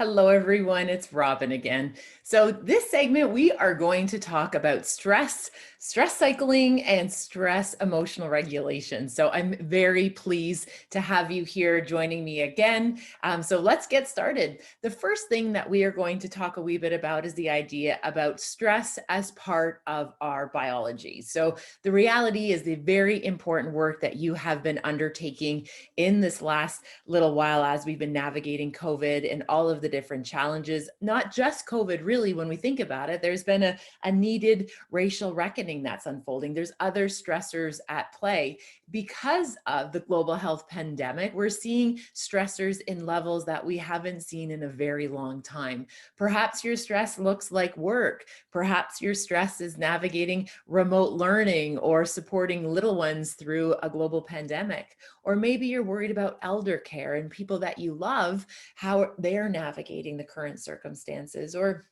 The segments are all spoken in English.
Hello, everyone. It's Robin again. So, this segment, we are going to talk about stress cycling, and stress emotional regulation. So, I'm very pleased to have you here joining me again. So, let's get started. The first thing that we are going to talk a wee bit about is the idea about stress as part of our biology. So, the reality is the very important work that you have been undertaking in this last little while as we've been navigating COVID and all of the different challenges, not just COVID, really, when we think about it, there's been a needed racial reckoning that's unfolding. There's other stressors at play. Because of the global health pandemic, we're seeing stressors in levels that we haven't seen in a very long time. Perhaps your stress looks like work. Perhaps your stress is navigating remote learning or supporting little ones through a global pandemic. Or maybe you're worried about elder care and people that you love, how they're navigating the current circumstances. Or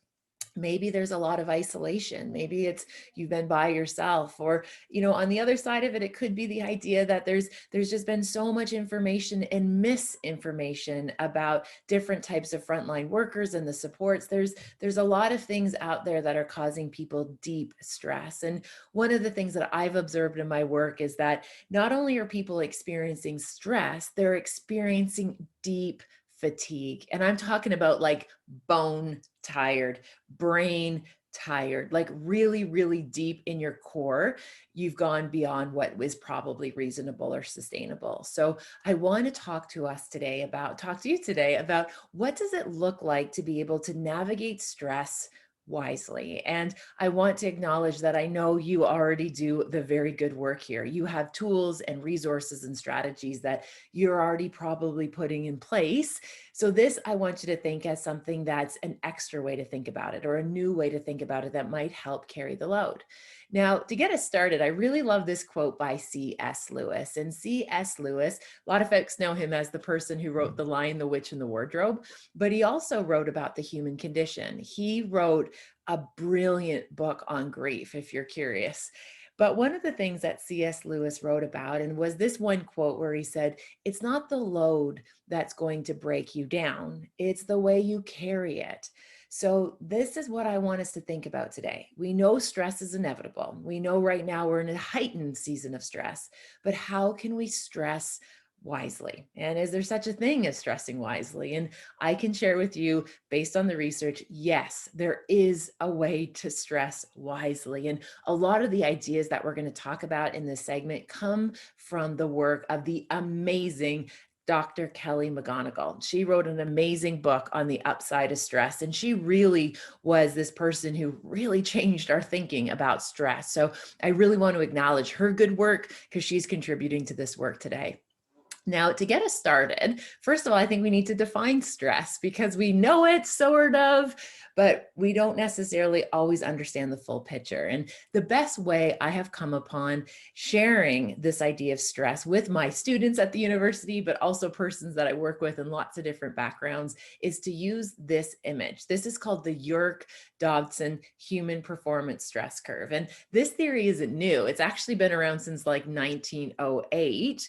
maybe there's a lot of isolation. Maybe it's you've been by yourself, or on the other side of it, it could be the idea that there's just been so much information and misinformation about different types of frontline workers and the supports. There's a lot of things out there that are causing people deep stress. And one of the things that I've observed in my work is that not only are people experiencing stress, they're experiencing deep fatigue. And I'm talking about like bone tired, brain tired, like really, really deep in your core, you've gone beyond what was probably reasonable or sustainable. So I want to talk to you today about what does it look like to be able to navigate stress wisely. And I want to acknowledge that I know you already do the very good work here. You have tools and resources and strategies that you're already probably putting in place. So this, I want you to think as something that's an extra way to think about it, or a new way to think about it that might help carry the load. Now, to get us started, I really love this quote by C.S. Lewis. And C.S. Lewis, a lot of folks know him as the person who wrote The Lion, the Witch, and the Wardrobe, but he also wrote about the human condition. He wrote a brilliant book on grief, if you're curious. But one of the things that C.S. Lewis wrote about, and was this one quote where he said, "It's not the load that's going to break you down, it's the way you carry it." So this is what I want us to think about today. We know stress is inevitable. We know right now we're in a heightened season of stress, but how can we stress wisely? And is there such a thing as stressing wisely? And I can share with you, based on the research, yes, there is a way to stress wisely. And a lot of the ideas that we're going to talk about in this segment come from the work of the amazing Dr. Kelly McGonigal. She wrote an amazing book on the upside of stress, and she really was this person who really changed our thinking about stress. So I really want to acknowledge her good work because she's contributing to this work today. Now, to get us started, first of all, I think we need to define stress because we know it sort of, but we don't necessarily always understand the full picture. And the best way I have come upon sharing this idea of stress with my students at the university, but also persons that I work with in lots of different backgrounds, is to use this image. This is called the Yerkes-Dodson Human Performance Stress Curve. And this theory isn't new. It's actually been around since like 1908.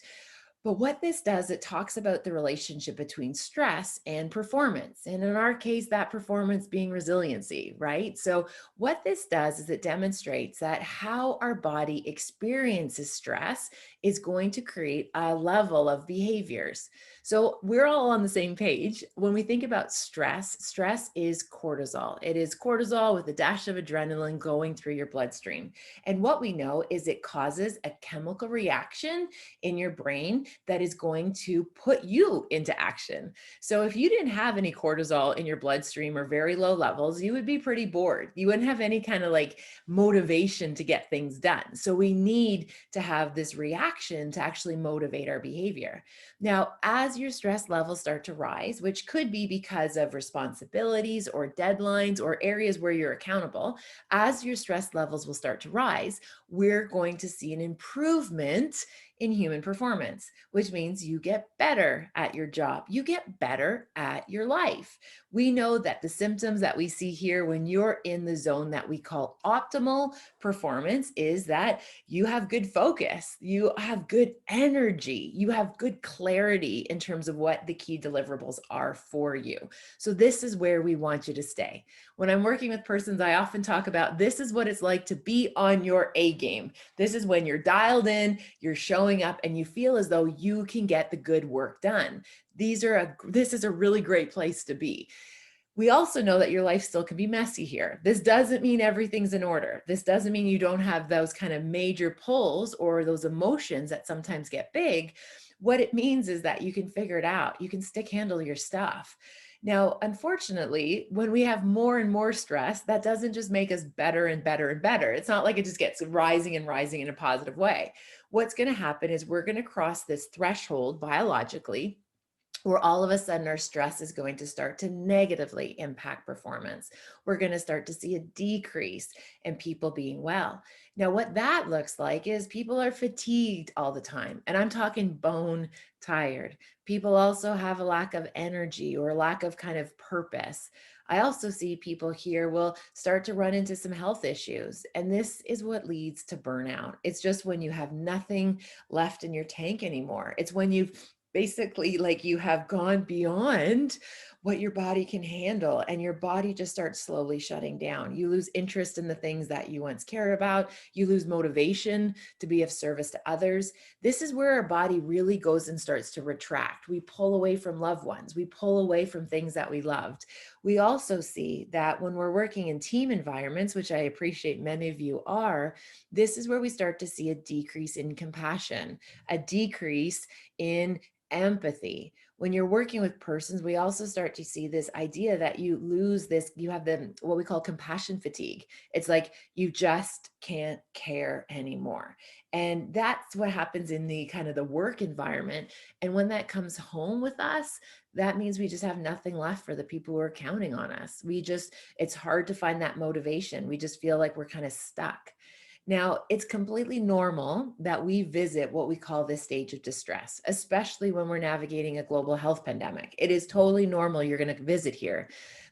But what this does, it talks about the relationship between stress and performance. And in our case, that performance being resiliency, right? So what this does is it demonstrates that how our body experiences stress is going to create a level of behaviors. So we're all on the same page. When we think about stress, stress is cortisol. It is cortisol with a dash of adrenaline going through your bloodstream. And what we know is it causes a chemical reaction in your brain that is going to put you into action. So if you didn't have any cortisol in your bloodstream or very low levels, you would be pretty bored. You wouldn't have any kind of like motivation to get things done. So we need to have this reaction to actually motivate our behavior. Now, as your stress levels start to rise, which could be because of responsibilities or deadlines or areas where you're accountable, as your stress levels will start to rise, we're going to see an improvement in human performance, which means you get better at your job. You get better at your life. We know that the symptoms that we see here when you're in the zone that we call optimal performance is that you have good focus, you have good energy, you have good clarity in terms of what the key deliverables are for you. So this is where we want you to stay. When I'm working with persons, I often talk about this is what it's like to be on your A game. This is when you're dialed in, you're showing up, and you feel as though you can get the good work done. This is a really great place to be. We also know that your life still can be messy here. This doesn't mean everything's in order. This doesn't mean you don't have those kind of major pulls or those emotions that sometimes get big. What it means is that you can figure it out. You can stick handle your stuff. Now, unfortunately, when we have more and more stress, that doesn't just make us better and better and better. It's not like it just gets rising and rising in a positive way. What's going to happen is we're going to cross this threshold biologically where all of a sudden our stress is going to start to negatively impact performance. We're going to start to see a decrease in people being well. Now, what that looks like is people are fatigued all the time, and I'm talking bone tired. People also have a lack of energy or a lack of kind of purpose. I also see people here will start to run into some health issues, and this is what leads to burnout. It's just when you have nothing left in your tank anymore. It's when you've basically like you have gone beyond what your body can handle, and your body just starts slowly shutting down. You lose interest in the things that you once cared about. You lose motivation to be of service to others. This is where our body really goes and starts to retract. We pull away from loved ones. We pull away from things that we loved. We also see that when we're working in team environments, which I appreciate many of you are, this is where we start to see a decrease in compassion, a decrease in empathy. When you're working with persons, we also start to see this idea that you lose this, you have what we call compassion fatigue. It's like you just can't care anymore. And that's what happens in the kind of the work environment. And when that comes home with us, that means we just have nothing left for the people who are counting on us. It's hard to find that motivation. We just feel like we're kind of stuck. Now, it's completely normal that we visit what we call this stage of distress, especially when we're navigating a global health pandemic. It is totally normal. You're going to visit here.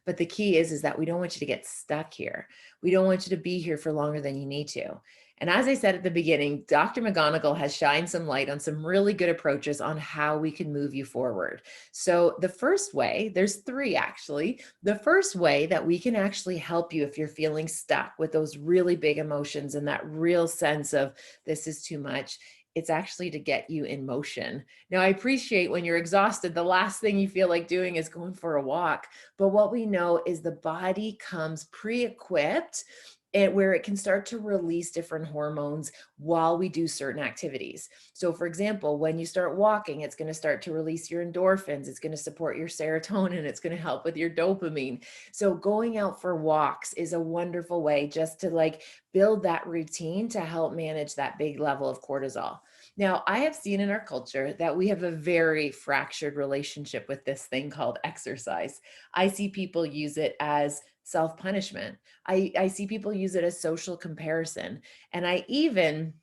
But the key is that we don't want you to get stuck here. We don't want you to be here for longer than you need to. And as I said at the beginning, Dr. McGonigal has shined some light on some really good approaches on how we can move you forward. So the first way, there's three actually. The first way that we can actually help you if you're feeling stuck with those really big emotions and that real sense of this is too much, it's actually to get you in motion. Now, I appreciate when you're exhausted, the last thing you feel like doing is going for a walk. But what we know is the body comes pre-equipped and where it can start to release different hormones while we do certain activities. So for example, when you start walking, it's going to start to release your endorphins. It's going to support your serotonin. It's going to help with your dopamine. So going out for walks is a wonderful way just to like build that routine to help manage that big level of cortisol. Now, I have seen in our culture that we have a very fractured relationship with this thing called exercise. I see people use it as self-punishment. I see people use it as social comparison. And I even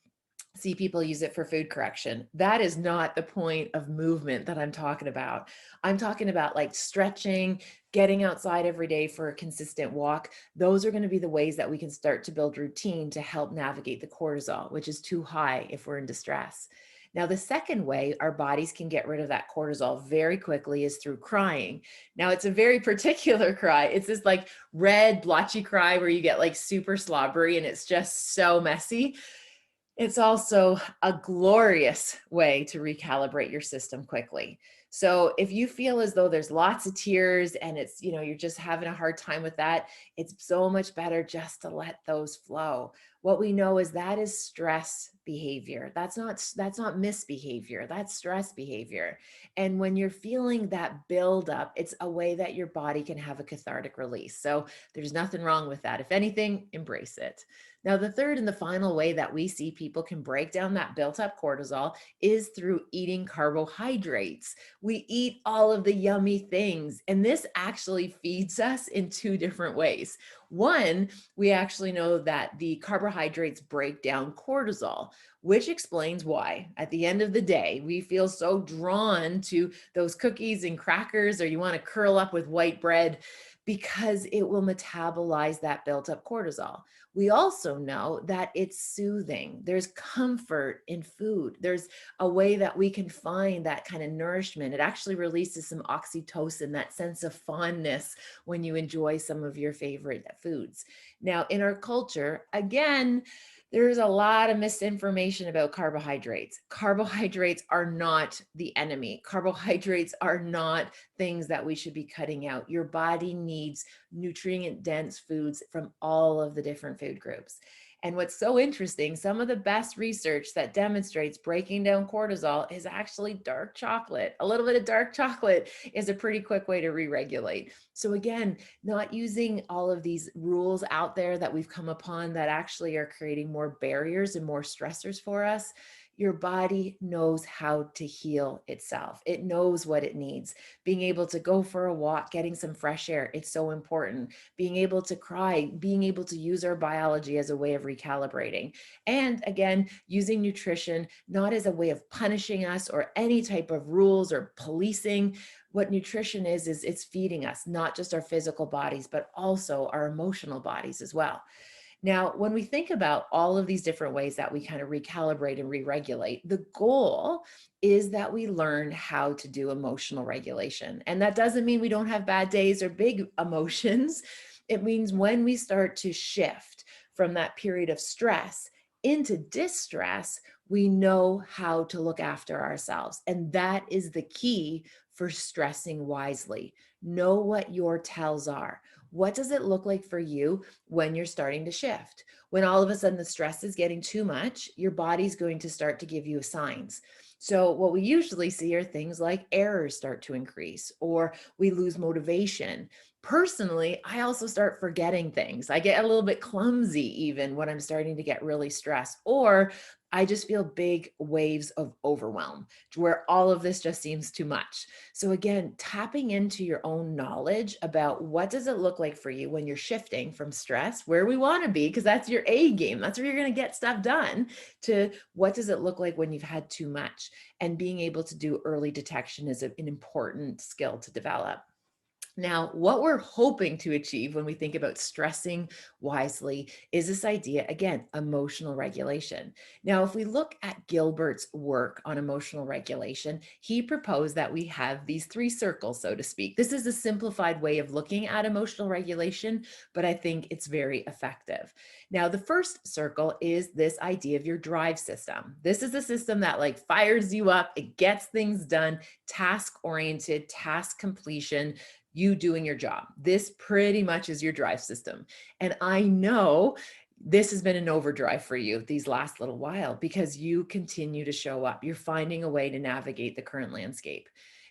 see people use it for food correction. That is not the point of movement that I'm talking about. I'm talking about like stretching, getting outside every day for a consistent walk. Those are going to be the ways that we can start to build routine to help navigate the cortisol, which is too high if we're in distress. Now, the second way our bodies can get rid of that cortisol very quickly is through crying. Now, it's a very particular cry. It's this like red, blotchy cry where you get like super slobbery and it's just so messy. It's also a glorious way to recalibrate your system quickly. So if you feel as though there's lots of tears and it's, you're just having a hard time with that, it's so much better just to let those flow. What we know is that is stress behavior. That's not misbehavior. That's stress behavior. And when you're feeling that build up, it's a way that your body can have a cathartic release. So there's nothing wrong with that. If anything, embrace it. Now, the third and the final way that we see people can break down that built up cortisol is through eating carbohydrates. We eat all of the yummy things, and this actually feeds us in two different ways. One, we actually know that the carbohydrates break down cortisol, which explains why at the end of the day, we feel so drawn to those cookies and crackers, or you want to curl up with white bread because it will metabolize that built up cortisol. We also know that it's soothing. There's comfort in food. There's a way that we can find that kind of nourishment. It actually releases some oxytocin, that sense of fondness when you enjoy some of your favorite foods. Now, in our culture, again, there's a lot of misinformation about carbohydrates. Carbohydrates are not the enemy. Carbohydrates are not things that we should be cutting out. Your body needs nutrient dense foods from all of the different food groups. And what's so interesting, some of the best research that demonstrates breaking down cortisol is actually dark chocolate. A little bit of dark chocolate is a pretty quick way to re-regulate. So again, not using all of these rules out there that we've come upon that actually are creating more barriers and more stressors for us. Your body knows how to heal itself. It knows what it needs. Being able to go for a walk, getting some fresh air, it's so important. Being able to cry, being able to use our biology as a way of recalibrating. And again, using nutrition not as a way of punishing us or any type of rules or policing. What nutrition is it's feeding us, not just our physical bodies, but also our emotional bodies as well. Now, when we think about all of these different ways that we kind of recalibrate and re-regulate, the goal is that we learn how to do emotional regulation. And that doesn't mean we don't have bad days or big emotions. It means when we start to shift from that period of stress into distress, we know how to look after ourselves. And that is the key for stressing wisely. Know what your tells are. What does it look like for you when you're starting to shift? When all of a sudden the stress is getting too much, your body's going to start to give you signs. So what we usually see are things like errors start to increase, or we lose motivation. Personally, I also start forgetting things. I get a little bit clumsy even when I'm starting to get really stressed, or I just feel big waves of overwhelm where all of this just seems too much. So again, tapping into your own knowledge about what does it look like for you when you're shifting from stress, where we want to be, because that's your A game. That's where you're going to get stuff done, to what does it look like when you've had too much, and being able to do early detection is an important skill to develop. Now, what we're hoping to achieve when we think about stressing wisely is this idea, again, emotional regulation. Now, if we look at Gilbert's work on emotional regulation, he proposed that we have these three circles, so to speak. This is a simplified way of looking at emotional regulation, but I think it's very effective. Now, the first circle is this idea of your drive system. This is a system that like fires you up, it gets things done, task-oriented, task completion, you doing your job. This pretty much is your drive system. And I know this has been an overdrive for you these last little while because you continue to show up. You're finding a way to navigate the current landscape.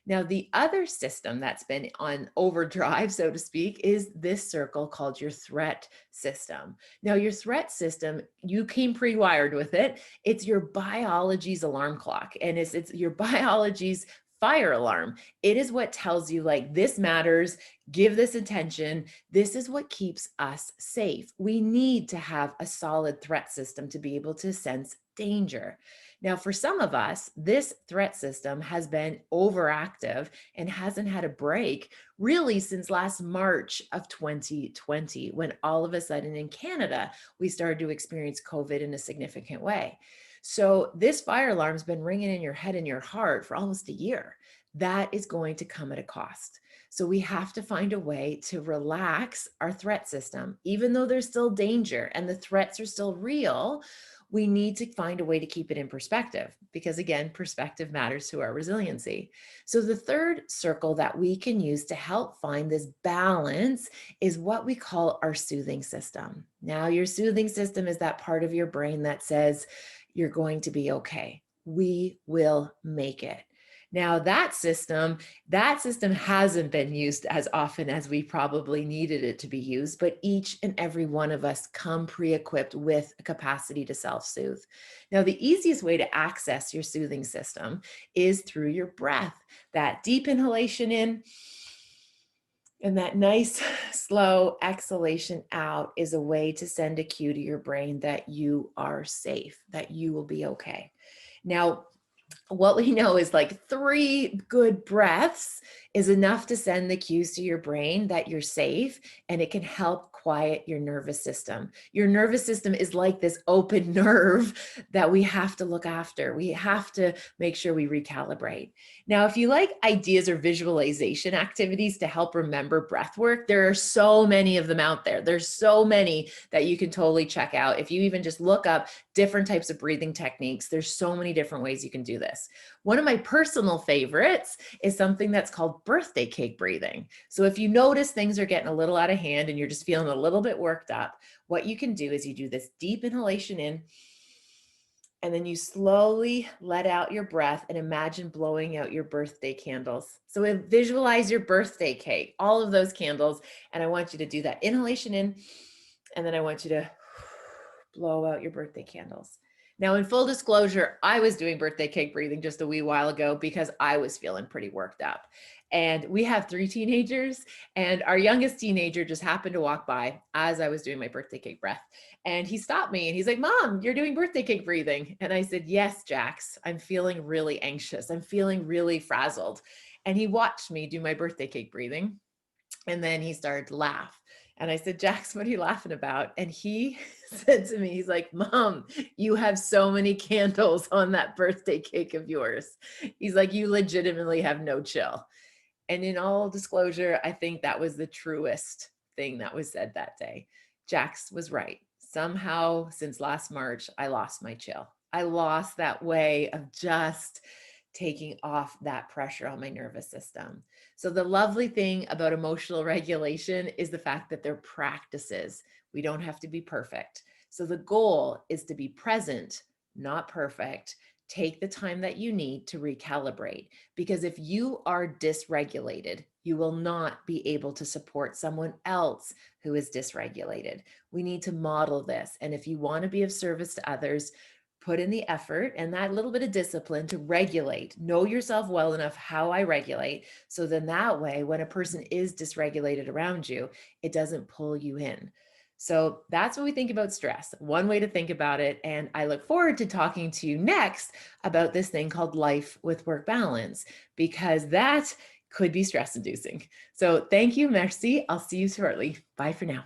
Now, the other system that's been on overdrive, so to speak, is this circle called your threat system. Now, your threat system, you came pre-wired with it. It's your biology's alarm clock, and it's your biology's fire alarm. It is what tells you like, this matters, give this attention. This is what keeps us safe. We need to have a solid threat system to be able to sense danger. Now, for some of us, this threat system has been overactive and hasn't had a break really since last March of 2020, when all of a sudden in Canada, we started to experience COVID in a significant way. So this fire alarm's been ringing in your head and your heart for almost a year. That is going to come at a cost. So we have to find a way to relax our threat system. Even though there's still danger and the threats are still real, we need to find a way to keep it in perspective, because again, perspective matters to our resiliency. So the third circle that we can use to help find this balance is what we call our soothing system. Now, your soothing system is that part of your brain that says, you're going to be okay. We will make it. Now that system hasn't been used as often as we probably needed it to be used, but each and every one of us come pre-equipped with a capacity to self-soothe. Now, the easiest way to access your soothing system is through your breath, that deep inhalation in And that nice, slow exhalation out is a way to send a cue to your brain that you are safe, that you will be okay. Now, what we know is like 3 good breaths is enough to send the cues to your brain that you're safe, and it can help quiet your nervous system. Your nervous system is like this open nerve that we have to look after. We have to make sure we recalibrate. Now, if you like ideas or visualization activities to help remember breath work, there are so many of them out there. There's so many that you can totally check out. If you even just look up different types of breathing techniques, there's so many different ways you can do this. One of my personal favorites is something that's called birthday cake breathing. So if you notice things are getting a little out of hand and you're just feeling a little bit worked up, what you can do is you do this deep inhalation in, and then you slowly let out your breath and imagine blowing out your birthday candles. So visualize your birthday cake, all of those candles. And I want you to do that inhalation in, and then I want you to blow out your birthday candles. Now, in full disclosure, I was doing birthday cake breathing just a wee while ago because I was feeling pretty worked up. And we have 3 teenagers, and our youngest teenager just happened to walk by as I was doing my birthday cake breath. And he stopped me and he's like, "Mom, you're doing birthday cake breathing." And I said, "Yes, Jax, I'm feeling really anxious. I'm feeling really frazzled." And he watched me do my birthday cake breathing. And then he started to laugh. And I said, "Jax, what are you laughing about?" And he said to me, he's like, "Mom, you have so many candles on that birthday cake of yours." He's like, "You legitimately have no chill." And in all disclosure, I think that was the truest thing that was said that day. Jax was right. Somehow, since last March, I lost my chill. I lost that way of just taking off that pressure on my nervous system. So, the lovely thing about emotional regulation is the fact that they're practices. We don't have to be perfect. So, the goal is to be present, not perfect. Take the time that you need to recalibrate, because if you are dysregulated, you will not be able to support someone else who is dysregulated. We need to model this. And if you want to be of service to others, put in the effort and that little bit of discipline to regulate. Know yourself well enough how I regulate. So then that way, when a person is dysregulated around you, it doesn't pull you in. So that's what we think about stress. One way to think about it. And I look forward to talking to you next about this thing called life with work balance, because that could be stress inducing. So thank you, merci. I'll see you shortly. Bye for now.